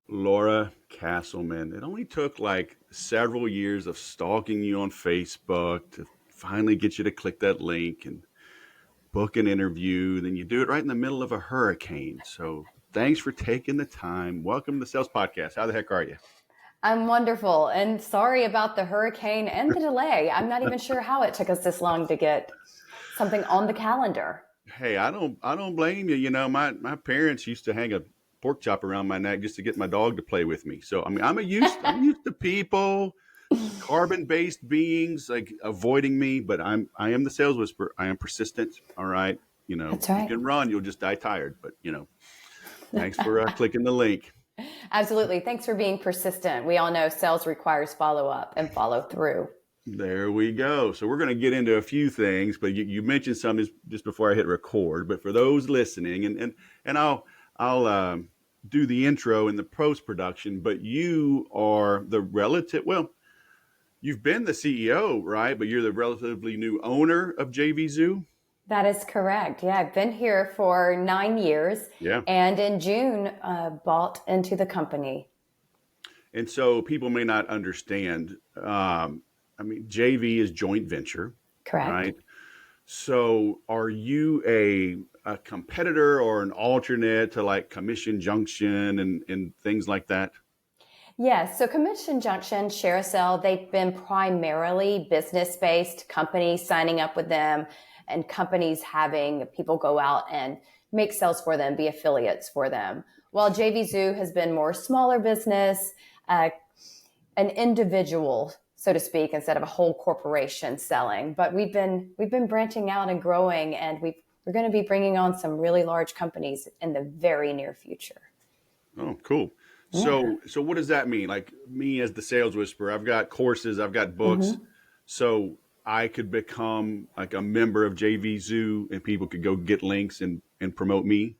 Laura Casselman. It only took like several years of stalking you on Facebook to finally get you to click that link and book an interview. Then you do it right in the middle of a hurricane. So thanks for taking the time. Welcome to the Sales Podcast. How the heck are you? I'm wonderful, and sorry about the hurricane and the delay. I'm not even sure how it took us this long to get something on the calendar. Hey, I don't blame you. You know, my parents used to hang a pork chop around my neck just to get my dog to play with me. So I mean, I'm used to people, carbon based beings like avoiding me, but I am the sales whisperer. I am persistent. All right. You know, That's you right. can run, you'll just die tired. But thanks for clicking the link. Absolutely. Thanks for being persistent. We all know sales requires follow up and follow through. There we go. So we're going to get into a few things, but you mentioned some just before I hit record. But for those listening, and I'll do the intro and the post production. But you are the relative. Well, you've been the CEO, right? But you're the relatively new owner of JVZoo. That is correct. Yeah, I've been here for 9 years Yeah. and in June bought into the company. And so people may not understand. I mean, JV is joint venture, Correct. right? So are you a competitor or an alternate to like Commission Junction and things like that? Yes, so Commission Junction, ShareAcell, they've been primarily business-based companies signing up with them and companies having people go out and make sales for them, be affiliates for them. While JVZoo has been more smaller business, uh, an individual, so to speak, instead of a whole corporation selling. But we've been branching out and growing, and we're going to be bringing on some really large companies in the very near future. Oh, cool. Yeah. So what does that mean? Like me as the sales whisperer, I've got courses, I've got books. Mm-hmm. So I could become like a member of JV and people could go get links and promote me.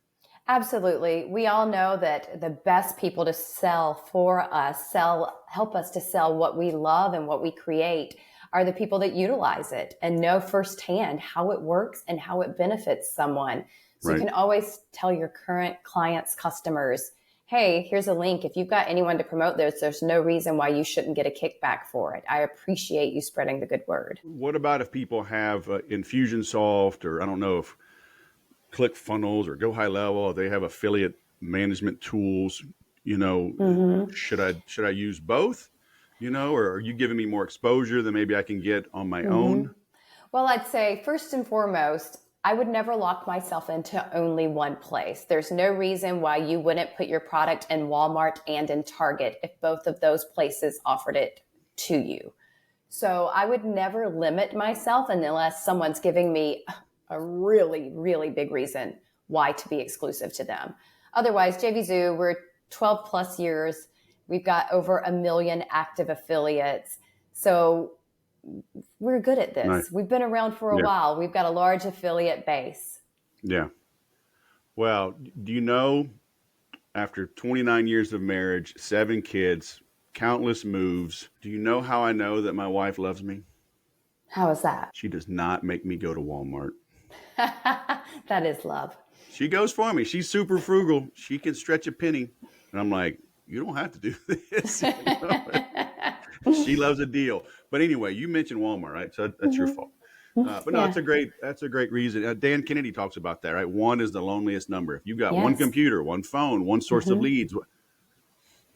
Absolutely. We all know that the best people to sell for us, help us to sell what we love and what we create are the people that utilize it and know firsthand how it works and how it benefits someone. So you Right. can always tell your current clients, customers, hey, here's a link. If you've got anyone to promote this, there's no reason why you shouldn't get a kickback for it. I appreciate you spreading the good word. What about if people have Infusionsoft or I don't know if ClickFunnels or Go High Level, they have affiliate management tools, you know, Mm-hmm. should I use both? Or are you giving me more exposure than maybe I can get on my Mm-hmm. own? Well, I'd say first and foremost, I would never lock myself into only one place. There's no reason why you wouldn't put your product in Walmart and in Target if both of those places offered it to you. So I would never limit myself unless someone's giving me a really, really big reason why to be exclusive to them. Otherwise, JVZoo, we're 12 plus years. We've got over 1 million active affiliates. So we're good at Nice. this. We've been around for a Yeah. while. We've got a large affiliate base. Yeah. Well, do you know after 29 years of marriage, 7 kids, countless moves, do you know how I know that my wife loves me? How is that? She does not make me go to Walmart. That is love. She goes for me. She's super frugal. She can stretch a penny. And I'm like, you don't have to do this. She loves a deal. But anyway, you mentioned Walmart, right? So that's your Mhm. fault. But no, Yeah. that's a great reason. Dan Kennedy talks about that, right? One is the loneliest number. If you've got one Yes. computer, one phone, one source of Hmm. leads,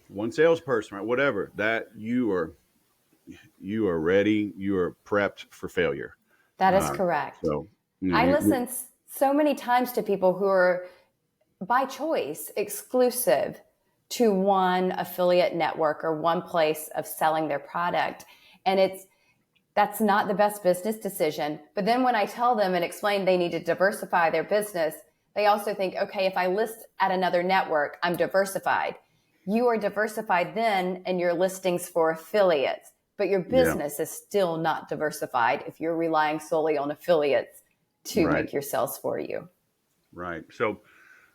one salesperson, right? Whatever, that you are ready, you are prepped for failure. That is Uh, correct. so I we listen so many times to people who are by choice exclusive to one affiliate network or one place of selling their product. And that's not the best business decision. But then when I tell them and explain they need to diversify their business, they also think, okay, if I list at another network, I'm diversified. You are diversified then in your listings for affiliates, but your yeah, business is still not diversified if you're relying solely on affiliates to right, make your sales for you. right. So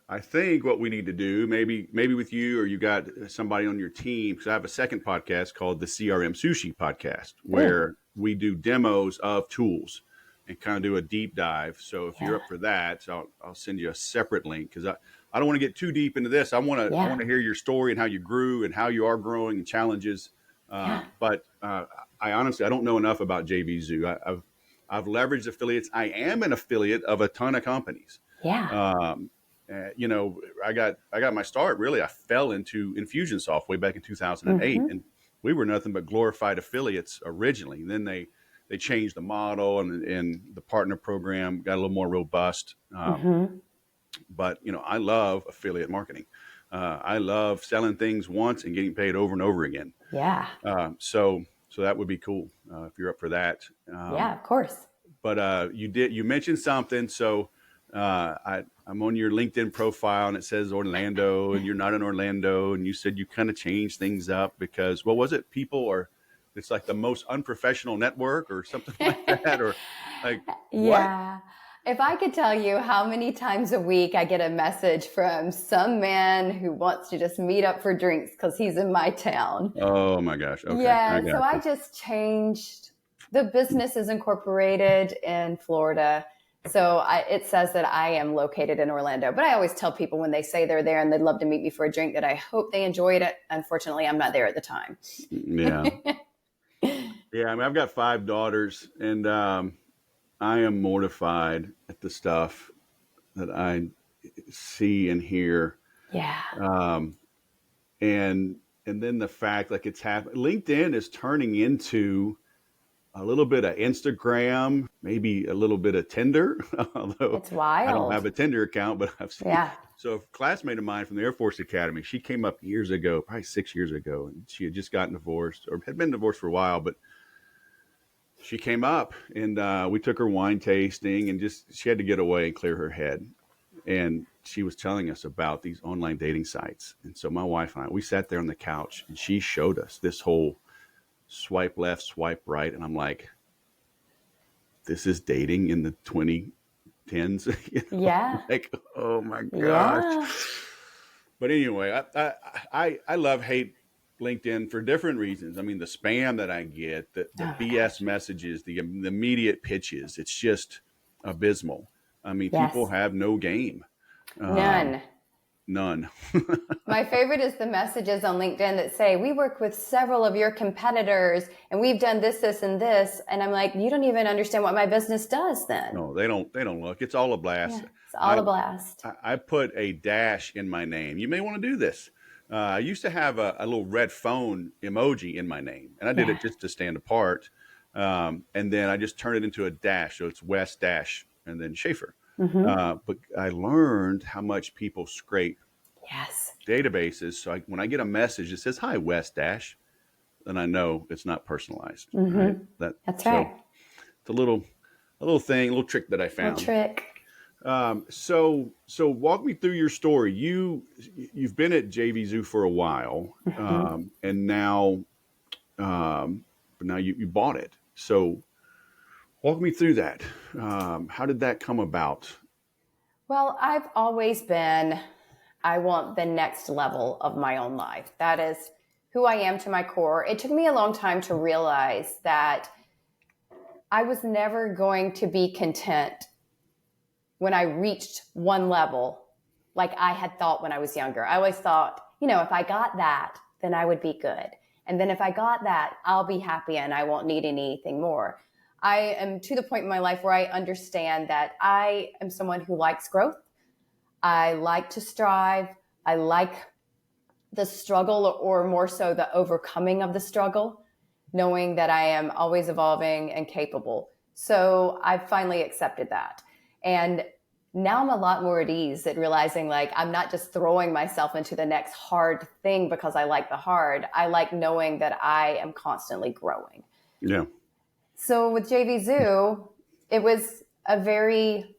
I think what we need to do, maybe with you or you got somebody on your team, because I have a second podcast called the CRM Sushi Podcast, Ooh, where we do demos of tools and kind of do a deep dive. So if you're yeah. up for that, so I'll send you a separate link because I I don't want to get too deep into this. I want Yeah. to hear your story and how you grew and how you are growing and challenges. Yeah. But I honestly, I don't know enough about JVZoo. I've leveraged affiliates. I am an affiliate of a ton of companies. Yeah. You know, I got my start, really. I fell into Infusionsoft way back in 2008, and we were nothing but glorified affiliates originally. And then they changed the model, and the partner program got a little more robust. But you know, I love affiliate marketing. I love selling things once and getting paid over and over again. Yeah. So that would be cool if you're up for that. Yeah, of course. But you mentioned something. So I'm on your LinkedIn profile and it says Orlando, and you're not in Orlando, and you said you kind of changed things up because what was it? It's like the most unprofessional network or something like that, or like what? Yeah. If I could tell you how many times a week I get a message from some man who wants to just meet up for drinks because he's in my town. Oh my gosh. Okay. Yeah, so I you. just changed. The business is incorporated in Florida. So it says that I am located in Orlando. But I always tell people when they say they're there and they'd love to meet me for a drink that I hope they enjoyed it. Unfortunately, I'm not there at the time. Yeah. Yeah. I mean, I've got 5 daughters, and I am mortified at the stuff that I see and hear. Yeah. And then the fact, like, it's happening. LinkedIn is turning into a little bit of Instagram, maybe a little bit of Tinder, although It's wild. I don't have a Tinder account, but I've seen. Yeah. So a classmate of mine from the Air Force Academy, she came up years ago, probably 6 years ago, and she had just gotten divorced or had been divorced for a while, but she came up and we took her wine tasting, and she had to get away and clear her head. And she was telling us about these online dating sites. And so my wife and I, we sat there on the couch, and she showed us this whole swipe left, swipe right. And I'm like, this is dating in the 2010s. You know? Yeah. Like, oh my gosh. Yeah. But anyway, I love, hate LinkedIn for different reasons. I mean, the spam that I get, the BS messages, the immediate pitches, it's just abysmal. I mean, Yes. people have no game. None. None. My favorite is the messages on LinkedIn that say, we work with several of your competitors and we've done this, this, and this. And I'm like, you don't even understand what my business does then. No, they don't look. It's all a blast. Yeah, it's all a blast. I put a dash in my name. You may want to do this. I used to have a little red phone emoji in my name, and I did it just to stand apart. And then I just turned it into a dash. So it's West Dash and then Schaefer. But I learned how much people scrape databases. So when I get a message that says, hi, West Dash, then I know it's not personalized. Right? That's right. It's a little thing, a little trick that I found. So walk me through your story. You've been at JVZoo for a while, and now you bought it. So walk me through that. How did that come about? Well, I've always been, I want the next level of my own life. That is who I am to my core. It took me a long time to realize that I was never going to be content when I reached one level like I had thought when I was younger. I always thought, if I got that, then I would be good. And then if I got that, I'll be happy and I won't need anything more. I am to the point in my life where I understand that I am someone who likes growth. I like to strive. I like the struggle, or more so the overcoming of the struggle, knowing that I am always evolving and capable. So I've finally accepted that. And now I'm a lot more at ease at realizing, like, I'm not just throwing myself into the next hard thing because I like the hard. I like knowing that I am constantly growing. Yeah. So with JVZoo, it was a very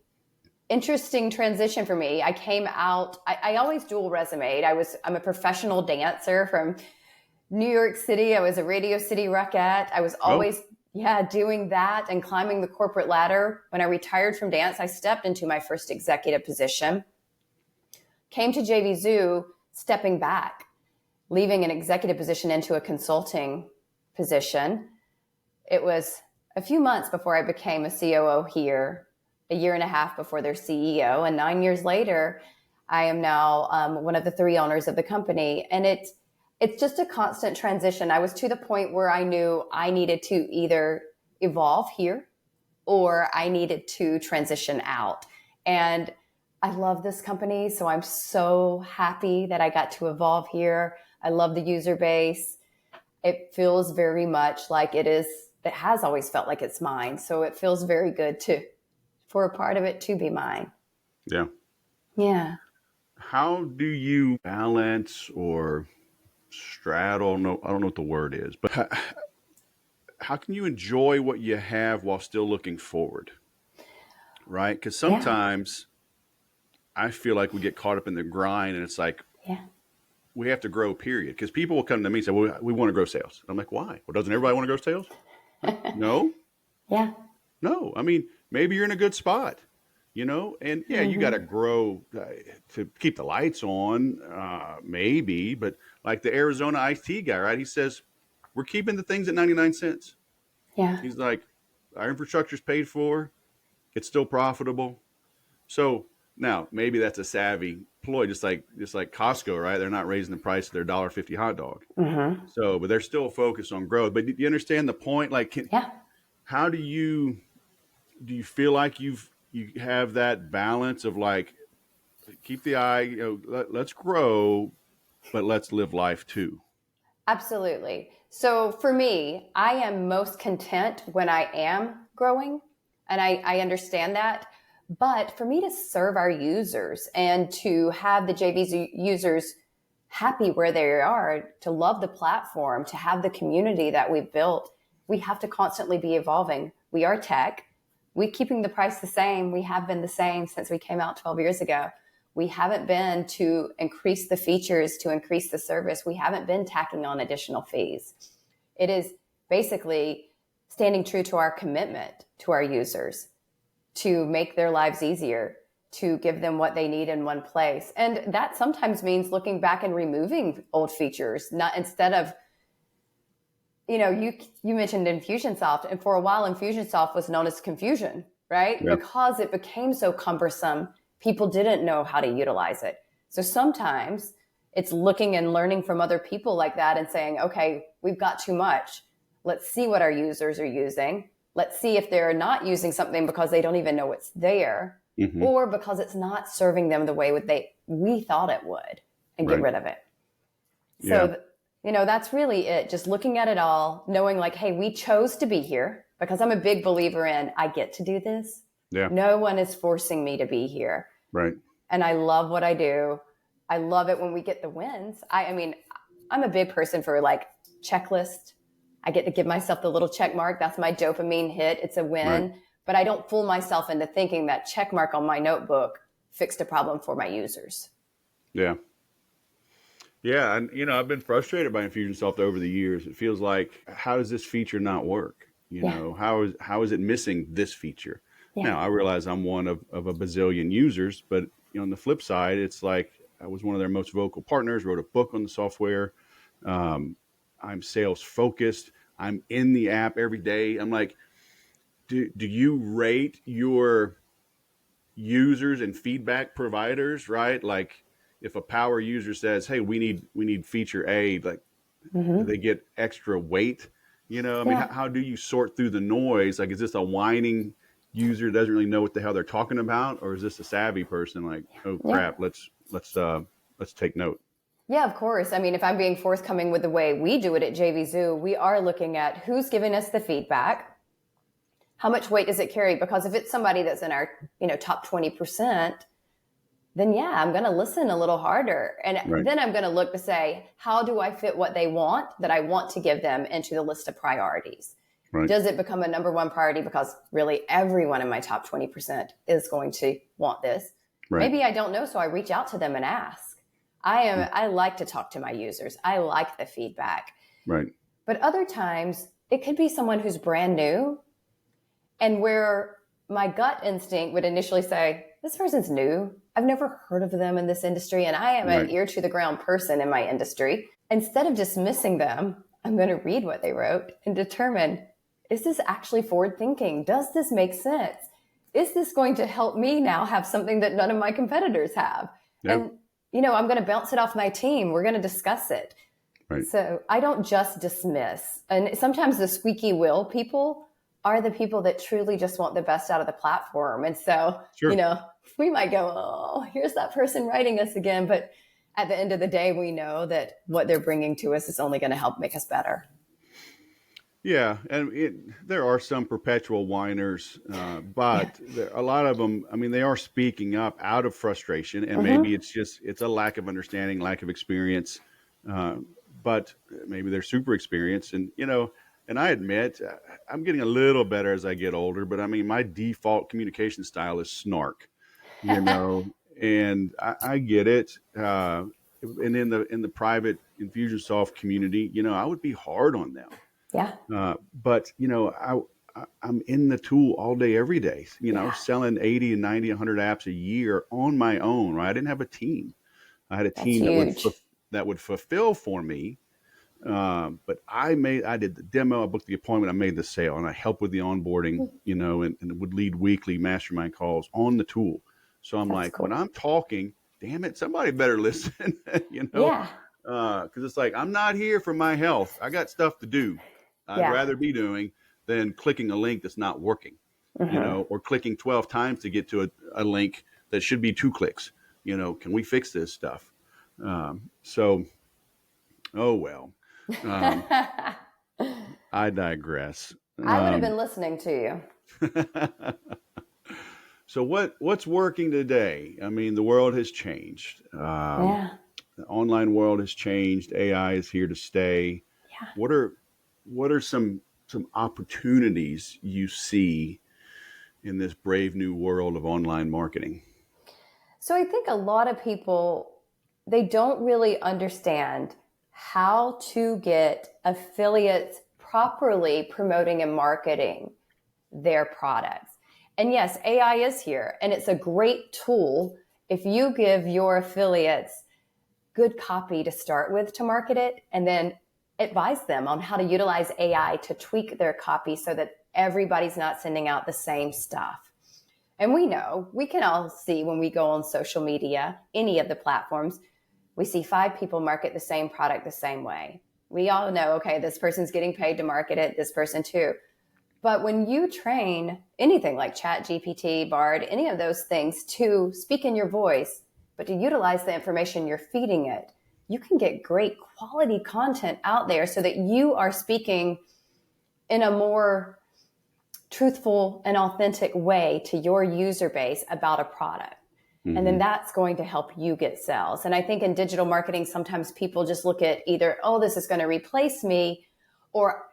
interesting transition for me. I came out, I always dual resumed. I'm a professional dancer from New York City. I was a Radio City Rockette. I was always doing that and climbing the corporate ladder. When I retired from dance, I stepped into my first executive position, came to JVZoo, stepping back, leaving an executive position into a consulting position. It was a few months before I became a COO here, a year and a half before their CEO. And 9 years later, I am now one of the 3 owners of the company. And it's just a constant transition. I was to the point where I knew I needed to either evolve here or I needed to transition out. And I love this company. So I'm so happy that I got to evolve here. I love the user base. It feels very much like it has always felt like it's mine. So it feels very good for a part of it to be mine. Yeah. Yeah. How do you balance or straddle? No, I don't know what the word is, but how can you enjoy what you have while still looking forward? Right? Because sometimes I feel like we get caught up in the grind and it's like, we have to grow, period. Because people will come to me and say, well, we want to grow sales. I'm like, why? Well, doesn't everybody want to grow sales? No. Yeah. No. I mean, maybe you're in a good spot, and you got to grow to keep the lights on, maybe. But like the Arizona iced tea guy, right? He says, we're keeping the things at 99 cents. Yeah. He's like, our infrastructure's paid for. It's still profitable. So now maybe that's a savvy ploy, just like Costco, right? They're not raising the price of their $1.50 hot dog. Mm-hmm. So, but they're still focused on growth. But do you understand the point? Like, how do you feel like you have that balance of like, keep the eye, let's grow, but let's live life too. Absolutely. So for me, I am most content when I am growing, and I understand that. But for me to serve our users and to have the JVZoo users happy where they are, to love the platform, to have the community that we've built, we have to constantly be evolving. We are tech. We're keeping the price the same. We have been the same since we came out 12 years ago. We haven't been to increase the features, to increase the service. We haven't been tacking on additional fees. It is basically standing true to our commitment to our users, to make their lives easier, to give them what they need in one place. And that sometimes means looking back and removing old features, not instead of, you mentioned Infusionsoft, and for a while Infusionsoft was known as confusion, right? Yeah. Because it became so cumbersome, people didn't know how to utilize it. So sometimes it's looking and learning from other people like that and saying, okay, we've got too much. Let's see what our users are using. Let's see if they're not using something because they don't even know it's there, or because it's not serving them the way we thought it would, and get rid of it. So, that's really it. Just looking at it all, knowing like, hey, we chose to be here, because I'm a big believer in I get to do this. Yeah. No one is forcing me to be here. Right. And I love what I do. I love it when we get the wins. I mean, I'm a big person for like checklist. I get to give myself the little check mark. That's my dopamine hit. It's a win. Right. But I don't fool myself into thinking that check mark on my notebook fixed a problem for my users. Yeah. Yeah. And, I've been frustrated by Infusionsoft over the years. It feels like, how does this feature not work? How is it missing this feature? Yeah. Now, I realize I'm one of a bazillion users, but on the flip side, it's like I was one of their most vocal partners, wrote a book on the software. I'm sales focused. I'm in the app every day. I'm like, do you rate your users and feedback providers, right? Like if a power user says, hey, we need feature A, like do they get extra weight? How do you sort through the noise? Like, is this a whining user that doesn't really know what the hell they're talking about? Or is this a savvy person like, oh crap, let's take note? Yeah, of course. I mean, if I'm being forthcoming with the way we do it at JVZoo, we are looking at who's giving us the feedback. How much weight does it carry? Because if it's somebody that's in our, top 20%, then I'm going to listen a little harder. And then I'm going to look to say, how do I fit what they want that I want to give them into the list of priorities? Right. Does it become a number one priority because really everyone in my top 20% is going to want this? Right. Maybe I don't know, so I reach out to them and ask. I like to talk to my users. I like the feedback. Right. But other times it could be someone who's brand new, and where my gut instinct would initially say, this person's new. I've never heard of them in this industry, and I am an ear to the ground person in my industry. Instead of dismissing them, I'm going to read what they wrote and determine, is this actually forward thinking? Does this make sense? Is this going to help me now have something that none of my competitors have? Yeah. And, I'm going to bounce it off my team. We're going to discuss it. Right. So I don't just dismiss. And sometimes the squeaky wheel people are the people that truly just want the best out of the platform. And so, Sure. we might go, oh, here's that person writing us again. But at the end of the day, we know that what they're bringing to us is only going to help make us better. Yeah, and there are some perpetual whiners, but a lot of them, I mean, they are speaking up out of frustration, and maybe it's a lack of understanding, lack of experience, uh, but maybe they're super experienced, and and I admit I'm getting a little better as I get older, but I mean, my default communication style is snark, you know, and I get it. And in the private Infusionsoft community, I would be hard on them. Yeah. But I'm in the tool all day, every day, Yeah. selling 80 and 90, 100 apps a year on my own, right? I didn't have a team. I had a That's team huge. that would fulfill for me. But I did the demo, I booked the appointment, I made the sale, and I helped with the onboarding, and would lead weekly mastermind calls on the tool. So I'm That's like, when cool. I'm talking, damn it, somebody better listen, Yeah. because it's like, I'm not here for my health. I got stuff to do. I'd Yeah. rather be doing than clicking a link that's not working, or clicking 12 times to get to a link that should be 2 clicks. Can we fix this stuff? So, oh well. Um, I digress. I would have been listening to you. So what's working today? I mean, the world has changed. Yeah. The online world has changed. AI is here to stay. Yeah. What are some opportunities you see in this brave new world of online marketing? So I think a lot of people, they don't really understand how to get affiliates properly promoting and marketing their products. And yes, AI is here and it's a great tool if you give your affiliates good copy to start with to market it, and then advise them on how to utilize AI to tweak their copy so that everybody's not sending out the same stuff. And we can all see when we go on social media, any of the platforms, we see 5 people market the same product the same way. We all know, okay, this person's getting paid to market it, this person too. But when you train anything like ChatGPT, Bard, any of those things to speak in your voice, but to utilize the information you're feeding it, you can get great quality content out there so that you are speaking in a more truthful and authentic way to your user base about a product. Mm-hmm. And then that's going to help you get sales. And I think in digital marketing, sometimes people just look at either, oh, this is going to replace me, or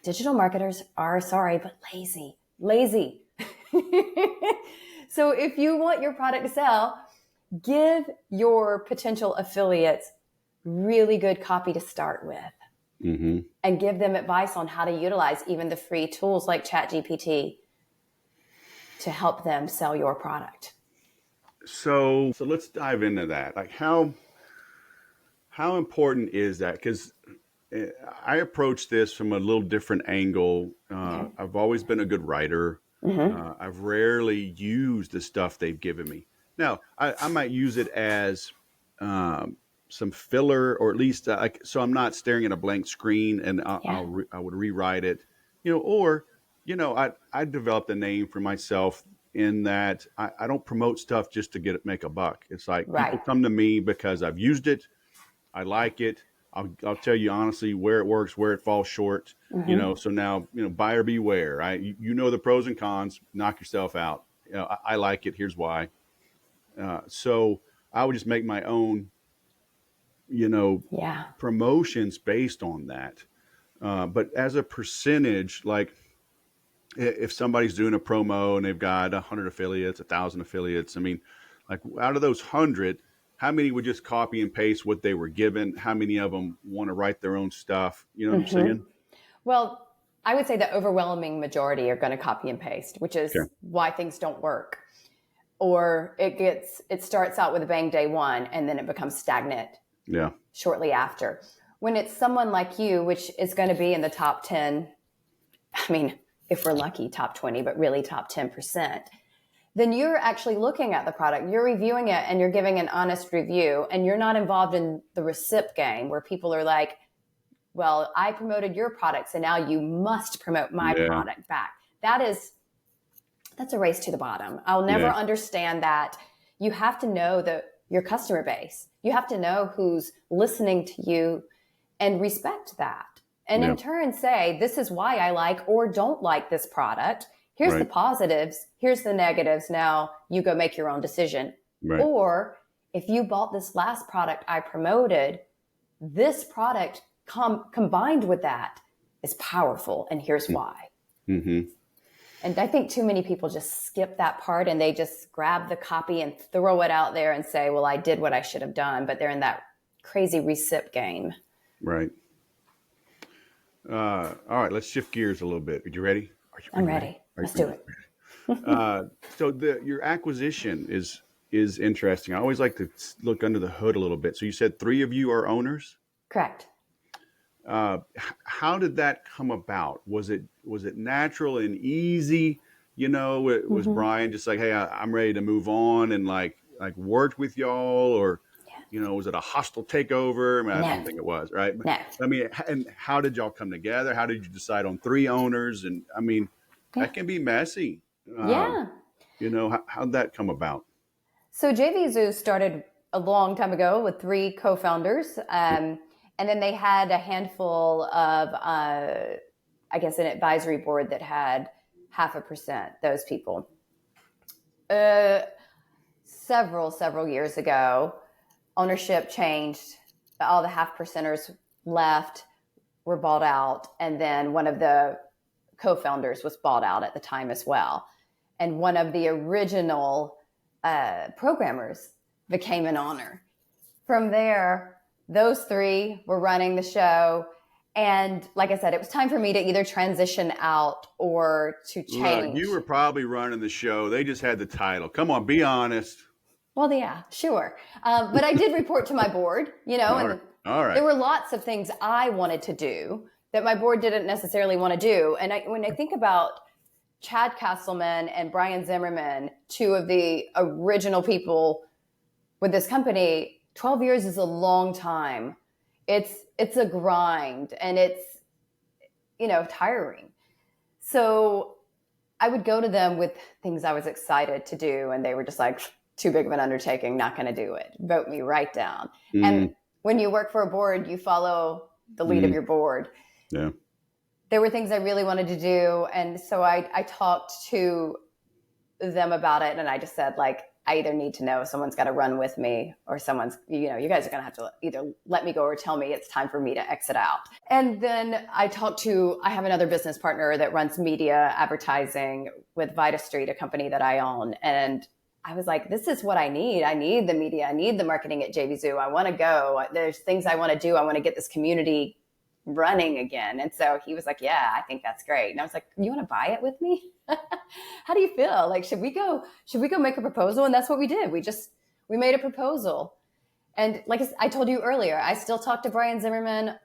digital marketers are, sorry, but lazy. So if you want your product to sell, give your potential affiliates really good copy to start with. Mm-hmm. And give them advice on how to utilize even the free tools like ChatGPT to help them sell your product. So let's dive into that. Like how important is that? Because I approach this from a little different angle. Okay. I've always been a good writer. Mm-hmm. I've rarely used the stuff they've given me. Now, I might use it as some filler, or at least so I'm not staring at a blank screen, and I would rewrite it, or I developed a name for myself in that I don't promote stuff just to make a buck. It's like people come to me because I've used it, I like it. I'll tell you honestly where it works, where it falls short. Mm-hmm. So now buyer beware. Right? You know the pros and cons. Knock yourself out. I like it. Here's why. So I would just make my own, promotions based on that. But as a percentage, like if somebody's doing a promo and they've got 100 affiliates, 1,000 affiliates, I mean, like out of those 100, how many would just copy and paste what they were given? How many of them want to write their own stuff? You know what I'm saying? Well, I would say the overwhelming majority are going to copy and paste, which is why things don't work. Or it starts out with a bang day one, and then it becomes stagnant shortly after. When it's someone like you, which is going to be in the top 10, I mean, if we're lucky, top 20, but really top 10%, then you're actually looking at the product, you're reviewing it, and you're giving an honest review, and you're not involved in the recip game where people are like, well, I promoted your product, so now you must promote my Yeah. product back. That's a race to the bottom. I'll never Yeah. understand that. You have to know your customer base. You have to know who's listening to you and respect that. And Yeah. in turn say, this is why I like or don't like this product. Here's the Right. positives. Here's the negatives. Now you go make your own decision. Right. Or if you bought this last product I promoted, this product combined with that is powerful. And here's why. Mm-hmm. And I think too many people just skip that part and they just grab the copy and throw it out there and say, well, I did what I should have done. But they're in that crazy recip game. Right. All right, let's shift gears a little bit. Are you ready? I'm ready. Let's do it. So your acquisition is interesting. I always like to look under the hood a little bit. So you said 3 of you are owners. Correct. How did that come about? Was it natural and easy? Was Brian just like, hey, I'm ready to move on and like worked with y'all, or was it a hostile takeover? I mean, I don't think it was, right? No. I mean, and how did y'all come together? How did you decide on 3 owners? And I mean, that can be messy. Yeah. How'd that come about? So JVZoo started a long time ago with 3 co-founders. And then they had a handful of, I guess, an advisory board that had 0.5%, those people. Several years ago, ownership changed. All the 0.5%ers left, were bought out. And then one of the co-founders was bought out at the time as well. And one of the original programmers became an owner. From there, those 3 were running the show. And like I said, it was time for me to either transition out or to change. Look, you were probably running the show. They just had the title. Come on, be honest. Well, yeah, sure. But I did report to my board, and All right. There were lots of things I wanted to do that my board didn't necessarily want to do. And when I think about Chad Casselman and Brian Zimmerman, 2 of the original people with this company, 12 years is a long time. It's a grind and it's, tiring. So I would go to them with things I was excited to do. And they were just like, too big of an undertaking, not going to do it. Vote me right down. And when you work for a board, you follow the lead of your board. Yeah. There were things I really wanted to do. And so I talked to them about it. And I just said, like, I either need to know someone's got to run with me or someone's, you guys are going to have to either let me go or tell me it's time for me to exit out. And then I have another business partner that runs media advertising with Vita Street, a company that I own. And I was like, this is what I need. I need the media. I need the marketing at JVZoo. I want to go. There's things I want to do. I want to get this community running again. And so he was like, yeah, I think that's great. And I was like, you want to buy it with me? How do you feel? Like, should we go make a proposal? And that's what we did. We made a proposal. And like I told you earlier, I still talk to Brian Zimmerman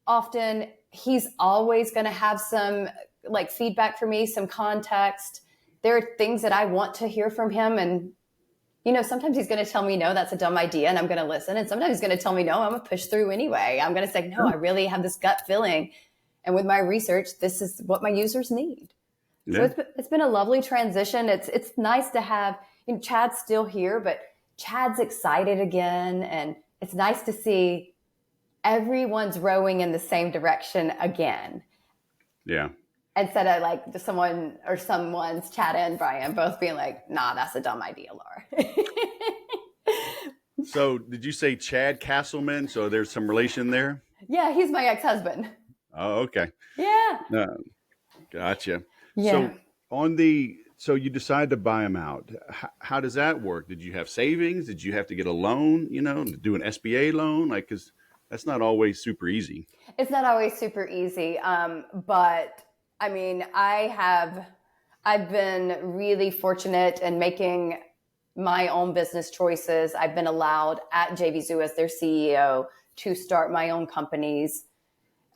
often. He's always going to have some like feedback for me, some context. There are things that I want to hear from him. And, sometimes he's going to tell me, no, that's a dumb idea. And I'm going to listen. And sometimes he's going to tell me, no, I'm going to push through anyway. I'm going to say, no, I really have this gut feeling. And with my research, this is what my users need. Yeah. So it's been a lovely transition. It's nice to have, Chad's still here, but Chad's excited again. And it's nice to see everyone's rowing in the same direction again. Yeah. Instead of like someone's Chad and Brian both being like, nah, that's a dumb idea, Laura. So did you say Chad Casselman? So there's some relation there? Yeah, he's my ex-husband. Oh, okay. Yeah. Gotcha. Yeah. So you decided to buy him out. How does that work? Did you have savings? Did you have to get a loan, do an SBA loan? Like, cause that's not always super easy. It's not always super easy. But I mean, I've been really fortunate in making my own business choices. I've been allowed at JVZoo as their CEO to start my own companies.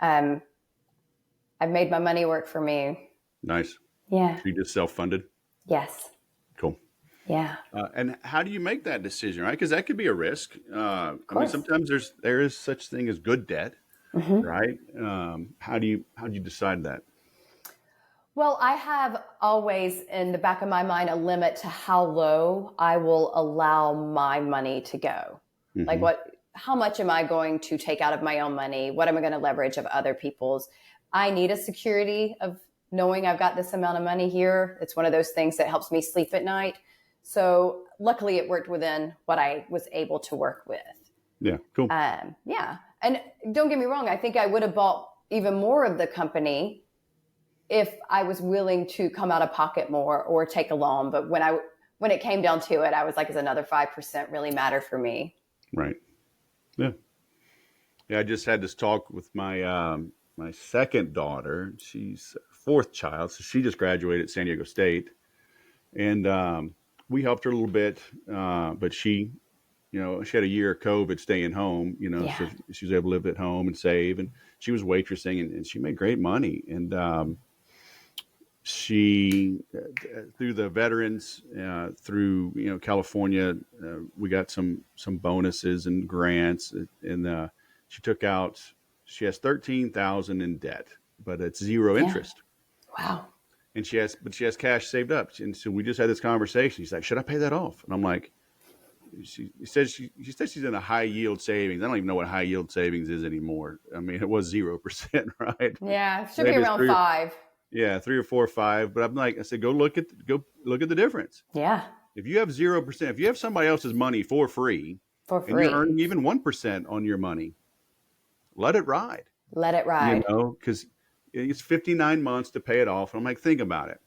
I've made my money work for me. Nice. Yeah. So you just self-funded? Yes. Cool. Yeah, And how do you make that decision, right? Because that could be a risk. of I mean, course. sometimes there is such thing as good debt, Hmm. right? How do you decide that? Well, I have always in the back of my mind a limit to how low I will allow my money to go. Like Hmm. how much am I going to take out of my own money? What am I going to leverage of other people's? I need a security of knowing I've got this amount of money here. It's one of those things that helps me sleep at night. So luckily it worked within what I was able to work with. Yeah, cool. Yeah. And don't get me wrong, I think I would have bought even more of the company if I was willing to come out of pocket more or take a loan. But when it came down to it, I was like, is another 5% really matter for me? Right. Yeah. Yeah. I just had this talk with my second daughter. She's fourth child, so she just graduated San Diego State, and we helped her a little bit, but she had a year of COVID staying home, Yeah. so she was able to live at home and save. And she was waitressing, and she made great money. And she, through the veterans, through California, we got some bonuses and grants, and she took out. She has 13,000 in debt, but it's zero Yeah. interest. Wow. And she has cash saved up. And so we just had this conversation. She's like, "Should I pay that off?" And I'm like, she says she's in a high yield savings. I don't even know what high yield savings is anymore. I mean, it was 0%, right? Yeah. Should be Maybe it's around five. yeah, 3 or 4 or 5. But I'm like, I said, go look at the difference. Yeah. If you have 0%, if you have somebody else's money for free, For and you're free. earning even 1% on your money, let it ride. Let it ride. Because it's 59 months to pay it off. And I'm like, think about it.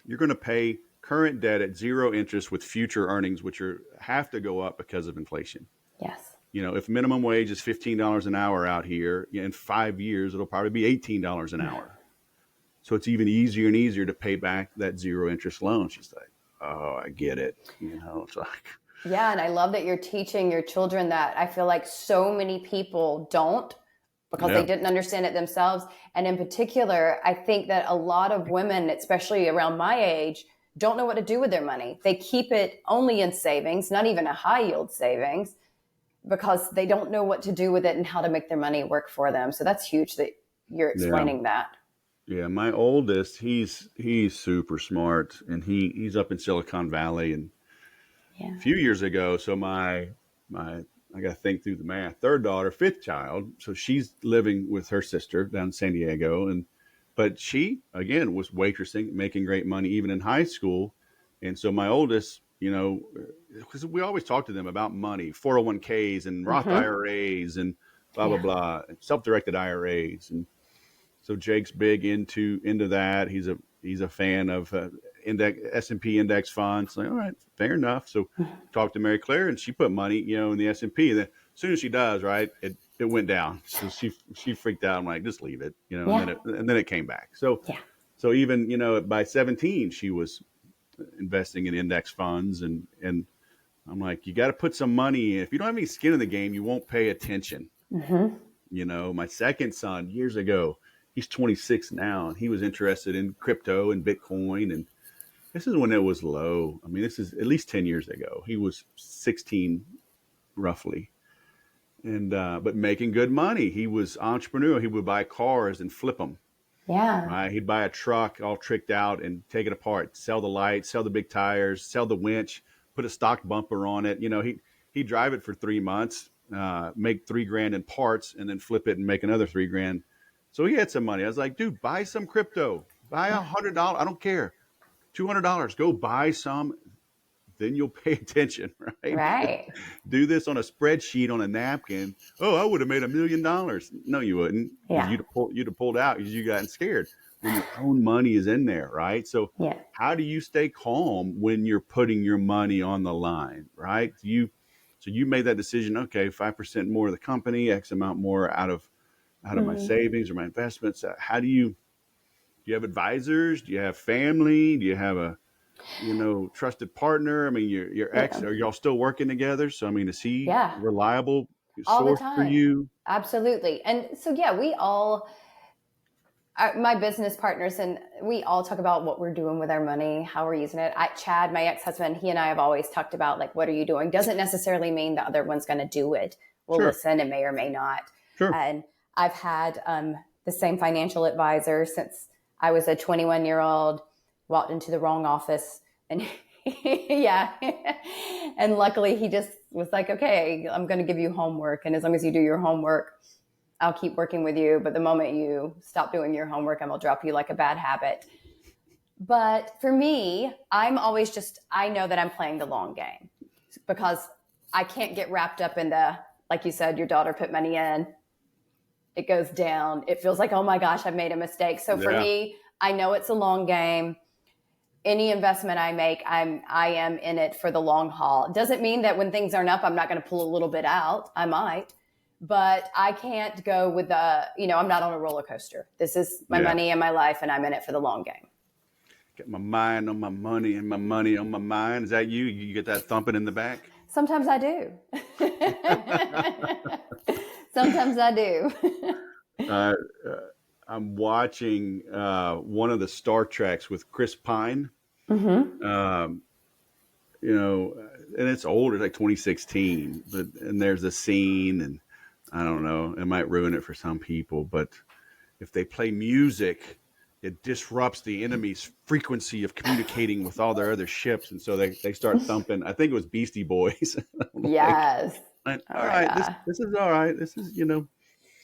You're going to pay current debt at zero interest with future earnings, which have to go up because of inflation. Yes. If minimum wage is $15 an hour out here, in 5 years, it'll probably be $18 an hour. So it's even easier and easier to pay back that zero interest loan. She's like, oh, I get it. It's like, Yeah. And I love that you're teaching your children that. I feel like so many people don't because they yeah, didn't understand it themselves. And in particular, I think that a lot of women, especially around my age, don't know what to do with their money. They keep it only in savings, not even a high yield savings, because they don't know what to do with it and how to make their money work for them. So that's huge that you're yeah, explaining that. yeah. My oldest, he's super smart, and he's up in Silicon Valley. And Yeah. a few years ago, so my I got to think through the math. Third daughter, fifth child, so she's living with her sister down in San Diego, but she again was waitressing, making great money even in high school. And so my oldest, because we always talk to them about money, 401ks and Roth Mm-hmm. IRAs and blah blah Yeah. blah, self-directed IRAs. And so Jake's big into that. He's a fan of index S&P index funds. Like, all right, fair enough. So talked to Mary Claire, and she put money, in the S&P. And then as soon as she does, right, it went down. So she freaked out. I'm like, just leave it, Yeah. and then it came back. So Yeah. so even by 17, she was investing in index funds, and I'm like, you got to put some money in. If you don't have any skin in the game, you won't pay attention. Mm-hmm. My second son years ago, he's 26 now, and he was interested in crypto and Bitcoin. And this is when it was low. I mean, this is at least 10 years ago. He was 16 roughly. And, but making good money. He was entrepreneurial. He would buy cars and flip them. Yeah. Right. He'd buy a truck all tricked out and take it apart, sell the lights, sell the big tires, sell the winch, put a stock bumper on it. He'd drive it for 3 months, make $3,000 in parts, and then flip it and make another $3,000. So he had some money. I was like, dude, buy some crypto, buy Yeah. $100. I don't care. $200. Go buy some. Then you'll pay attention, right? Right. Do this on a spreadsheet on a napkin. Oh, I would have made $1,000,000. No, you wouldn't, because Yeah. you'd have pulled out because you got scared. When your own money is in there, right? So Yeah. how do you stay calm when you're putting your money on the line, right? So you made that decision. Okay, 5% more of the company, X amount more out of my Mm. savings or my investments. How do you have advisors? Do you have family? Do you have a trusted partner? I mean, your ex, Yeah. are y'all still working together? So, I mean, is he Yeah. reliable All the source for time. you? Absolutely. And so, yeah, we all, my business partners, and we all talk about what we're doing with our money, how we're using it. Chad, my ex-husband, he and I have always talked about like, what are you doing? Doesn't necessarily mean the other one's going to do it. We'll listen and may or may not. Sure. And I've had the same financial advisor since I was a 21-year-old, walked into the wrong office, and yeah. And luckily he just was like, okay, I'm going to give you homework. And as long as you do your homework, I'll keep working with you. But the moment you stop doing your homework, I'm going to drop you like a bad habit. But for me, I'm always I know that I'm playing the long game because I can't get wrapped up in like you said, your daughter put money in, it goes down. It feels like, oh my gosh, I've made a mistake. So for me, I know it's a long game. Any investment I make, I am in it for the long haul. It doesn't mean that when things aren't up, I'm not going to pull a little bit out. I might. But I can't go with I'm not on a roller coaster. This is my money and my life, and I'm in it for the long game. Get my mind on my money and my money on my mind. Is that you? You get that thumping in the back? Sometimes I do. Sometimes I do. I'm watching one of the Star Treks with Chris Pine. Mm-hmm. And it's older, like 2016. And there's a scene, and I don't know, it might ruin it for some people, but if they play music, it disrupts the enemy's frequency of communicating with all their other ships. And so they start thumping. I think it was Beastie Boys. Yes. All right. This is all right. This is,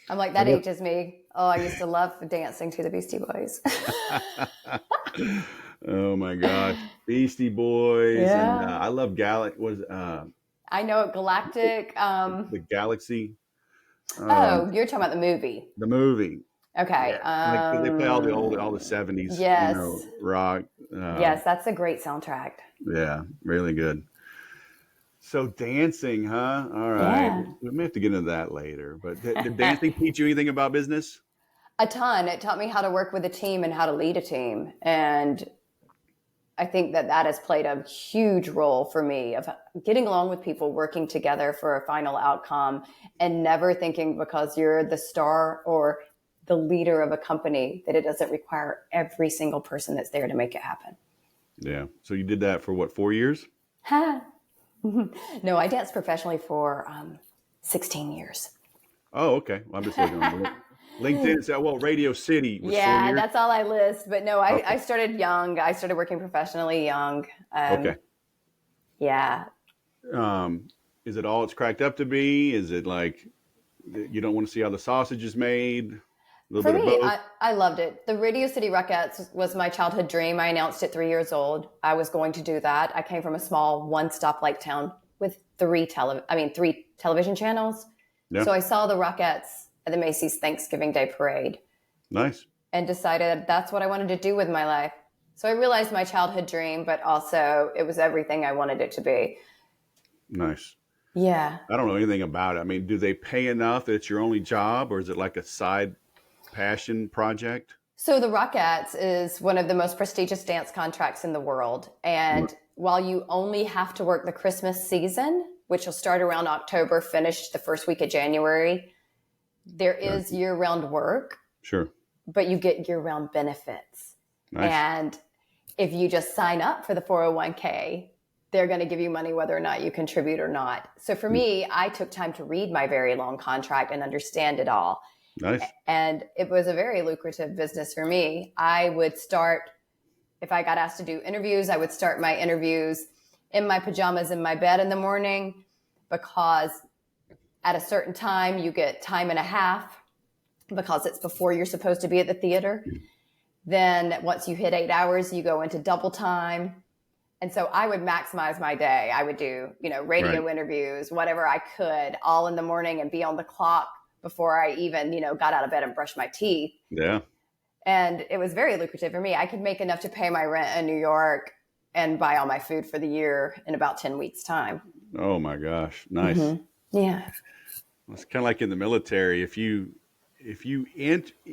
I'm like, that ages me. Oh, I used to love dancing to the Beastie Boys. Oh my gosh. Beastie Boys. Yeah. And I love I know Galactic. The Galaxy. You're talking about the movie. The movie. Okay. Yeah. They play all the 70s rock. Yes, that's a great soundtrack. Yeah, really good. So dancing, huh? All right. Yeah. We may have to get into that later. But did dancing teach you anything about business? A ton. It taught me how to work with a team and how to lead a team. And I think that has played a huge role for me of getting along with people, working together for a final outcome, and never thinking because you're the star or the leader of a company that it doesn't require every single person that's there to make it happen. Yeah. So you did that for what, 4 years? No, I danced professionally for 16 years. Oh, okay. Well, I'm just looking on LinkedIn. Said, well, Radio City was 4 years. That's all I list. But no, I started young. I started working professionally young. Okay. Yeah. Is it all it's cracked up to be? Is it like you don't want to see how the sausage is made? For me, I loved it. The Radio City Rockettes was my childhood dream. I announced at 3 years old I was going to do that. I came from a small one-stoplight town with three television channels. Yeah. So I saw the Rockettes at the Macy's Thanksgiving Day Parade. Nice. And decided that's what I wanted to do with my life. So I realized my childhood dream, but also it was everything I wanted it to be. Nice. Yeah. I don't know anything about it. I mean, do they pay enough that it's your only job, or is it like a side passion project? So the Rockettes is one of the most prestigious dance contracts in the world. And while you only have to work the Christmas season, which will start around October, finish the first week of January, there is year-round work. Sure. But you get year-round benefits. Nice. And if you just sign up for the 401k, they're going to give you money whether or not you contribute or not. So for me, I took time to read my very long contract and understand it all. Nice. And it was a very lucrative business for me. I would start, if I got asked to do interviews, I would start my interviews in my pajamas in my bed in the morning, because at a certain time you get time and a half because it's before you're supposed to be at the theater. Then once you hit 8 hours, you go into double time. And so I would maximize my day. I would do, radio interviews, whatever I could, all in the morning, and be on the clock before I even, got out of bed and brushed my teeth. Yeah. And it was very lucrative for me. I could make enough to pay my rent in New York and buy all my food for the year in about 10 weeks' time. Oh my gosh. Nice. Mm-hmm. Yeah. It's kind of like in the military. If you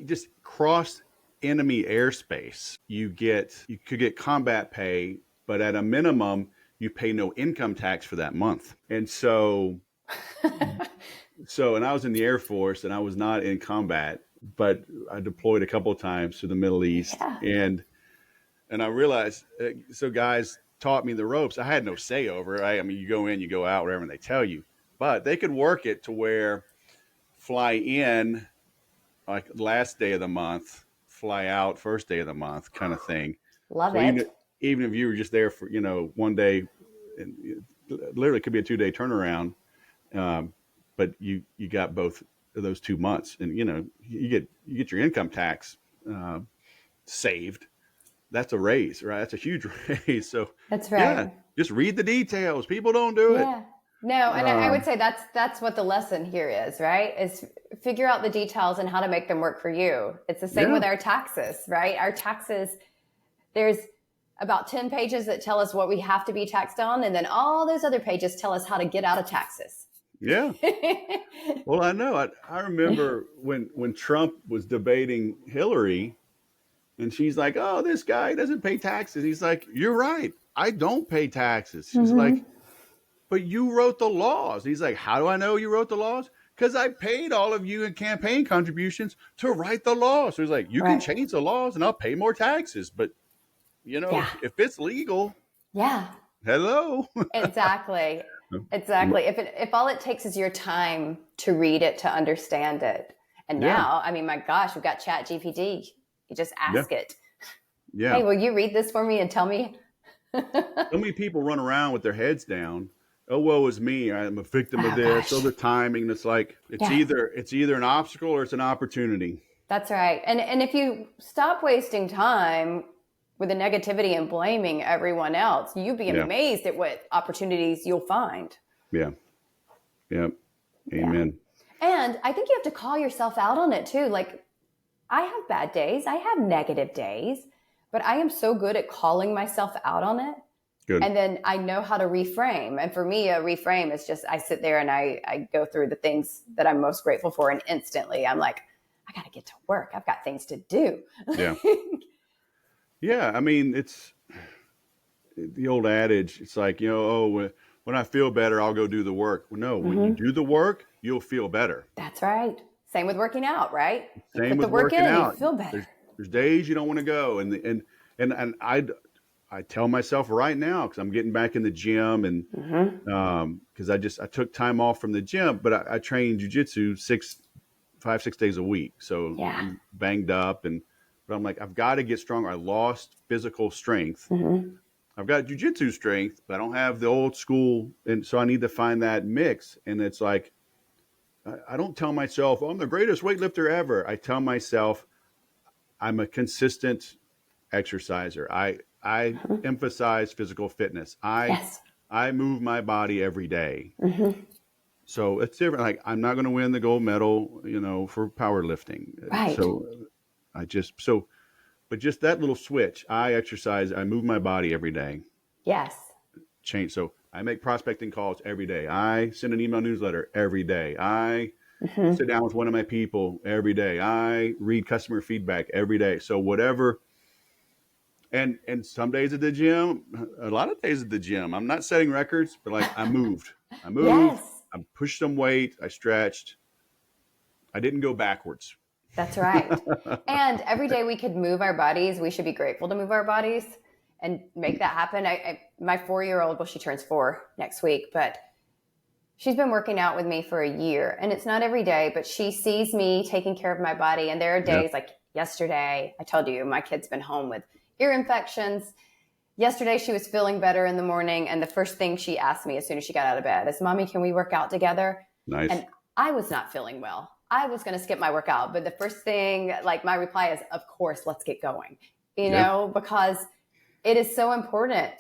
just cross enemy airspace, you could get combat pay, but at a minimum, you pay no income tax for that month. And so, and I was in the Air Force, and I was not in combat. but I deployed a couple of times to the Middle East, Yeah. and I realized, so guys taught me the ropes. I had no say over it. I mean, you go in, you go out, whatever they tell you, but they could work it to where fly in like last day of the month, fly out first day of the month, kind of thing. Love So even it. even if you were just there for one day, and it literally could be a 2 day turnaround, um, but you got both of those 2 months, and you get your income tax uh, saved. That's a raise, right? That's a huge raise. So That's yeah, right. just read the details. People don't do it. Yeah. No, and I would Um, say that's what the lesson here is, right? Is figure out the details and how to make them work for you. It's the same yeah, with our taxes, right? Our taxes, there's about 10 pages that tell us what we have to be taxed on, and then all those other pages tell us how to get out of taxes. yeah. Well, I know. I remember when Trump was debating Hillary, and she's like, "Oh, this guy doesn't pay taxes." He's like, "You're right. I don't pay taxes." She's like, "But you wrote the laws." He's like, "How do I know you wrote the laws? Because I paid all of you in campaign contributions to write the laws." So he's like, "You can Right. change the laws, and I'll pay more taxes, but Yeah. if it's legal, Yeah. hello." Exactly. Exactly. If all it takes is your time to read it, to understand it. And Yeah, now, I mean, my gosh, we've got Chat GPT. You just yeah, ask it, yeah. hey, will you read this for me and tell me? So many people run around with their heads down. Oh, woe is me. I'm a victim of Oh this. Oh, gosh. the timing. And it's like Yeah, it's either an obstacle or it's an opportunity. that's right. And if you stop wasting time with the negativity and blaming everyone else, you'd be Yeah, amazed at what opportunities you'll find. yeah, yeah. Yeah. Amen. And I think you have to call yourself out on it too. Like, I have bad days, I have negative days, but I am so good at calling myself out on it. Good. And then I know how to reframe. And for me, a reframe is just I sit there and I go through the things that I'm most grateful for. And instantly I'm like, I got to get to work. I've got things to do. Yeah, yeah. I mean, it's the old adage. It's like oh, when I feel better, I'll go do the work. Well, no, when you Mm-hmm. do the work, you'll feel better. That's right. Same with working out, right? You Same put the with work working in, you out. feel better. There's days you don't want to go, and I tell myself right now because I'm getting back in the gym, and Mm-hmm. because I took time off from the gym, but I train jujitsu 5, 6 days a week, so Yeah. I'm banged up, but I'm like I've got to get stronger. I lost physical strength. Mm-hmm. I've got jujitsu strength, but I don't have the old school, and so I need to find that mix. And it's like I don't tell myself, "Oh, I'm the greatest weightlifter ever." I tell myself I'm a consistent exerciser. I Mm-hmm. emphasize physical fitness. Yes. I move my body every day. Mm-hmm. So it's different. Like I'm not going to win the gold medal, for powerlifting. Right. So I just so, but just that little switch. I exercise. I move my body every day. Yes. Change. So I make prospecting calls every day. I send an email newsletter every day. I Mm-hmm. sit down with one of my people every day. I read customer feedback every day. So whatever. And some days at the gym, a lot of days at the gym, I'm not setting records, but like I moved, Yes. I pushed some weight, I stretched. I didn't go backwards. That's right. And every day we could move our bodies, we should be grateful to move our bodies and make that happen. My 4-year-old, well, she turns 4 next week, but she's been working out with me for a year. And it's not every day, but she sees me taking care of my body. And there are Yeah. days like yesterday, I told you, my kid's been home with ear infections. Yesterday, she was feeling better in the morning. And the first thing she asked me as soon as she got out of bed is, Mommy, can we work out together? Nice. And I was not feeling well. I was going to skip my workout. But the first thing, like my reply is, of course, let's get going, Yeah. because it is so important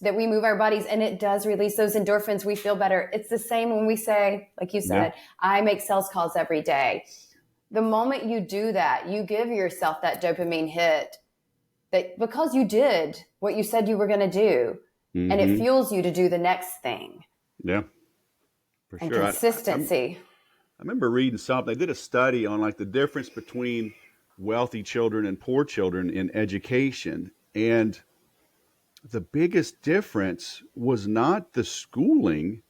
that we move our bodies and it does release those endorphins. We feel better. It's the same when we say, like you Yeah. said, I make sales calls every day. The moment you do that, you give yourself that dopamine hit that because you did what you said you were going to do, and it Mm-hmm. fuels you to do the next thing. Yeah. For And sure. consistency. I remember reading something. They did a study on like the difference between wealthy children and poor children in education. And the biggest difference was not the schooling.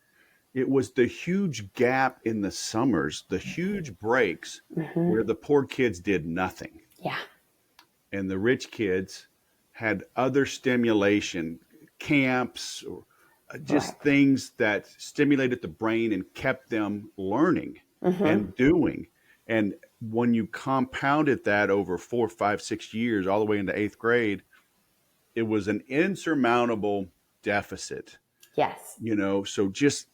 It was the huge gap in the summers, the huge breaks Mm-hmm. where the poor kids did nothing. Yeah. And the rich kids had other stimulation, camps, or Right. just things that stimulated the brain and kept them learning Mm-hmm. and doing. And when you compounded that over 4, 5, 6 years, all the way into eighth grade, it was an insurmountable deficit, Yes. so just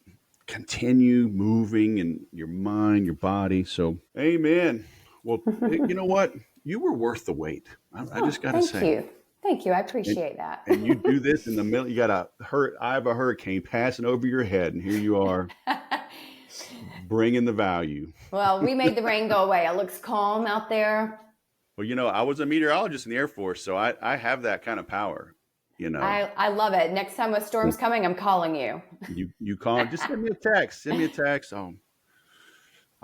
continue moving in your mind, your body. So, amen. Well, you know what? You were worth the wait. I Oh, just got to thank say. you. Thank you. I And, appreciate that. and you do this in the middle. You got I have a hurricane passing over your head, and here you are bringing the value. Well, we made the rain go away. It looks calm out there. Well, I was a meteorologist in the Air Force, so I have that kind of power. You know, I love it. Next time a storm's coming, I'm calling you. you call, just send me a text. Send me a text. I'll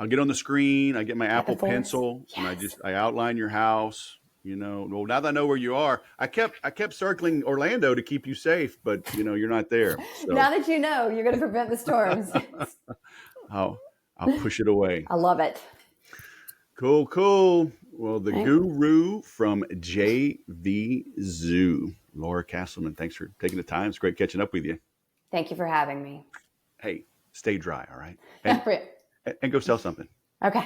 get on the screen. I get my Got the Apple voice? Pencil and Yes. I outline your house. Well, now that I know where you are, I kept circling Orlando to keep you safe, but you're not there. Now So that you know, you're going to prevent the storms. I'll push it away. I love it. Cool, cool. Well, the Right. guru from JVZoo, Laura Casselman. Thanks for taking the time. It's great catching up with you. Thank you for having me. Hey, stay dry, all right? And go sell something. Okay.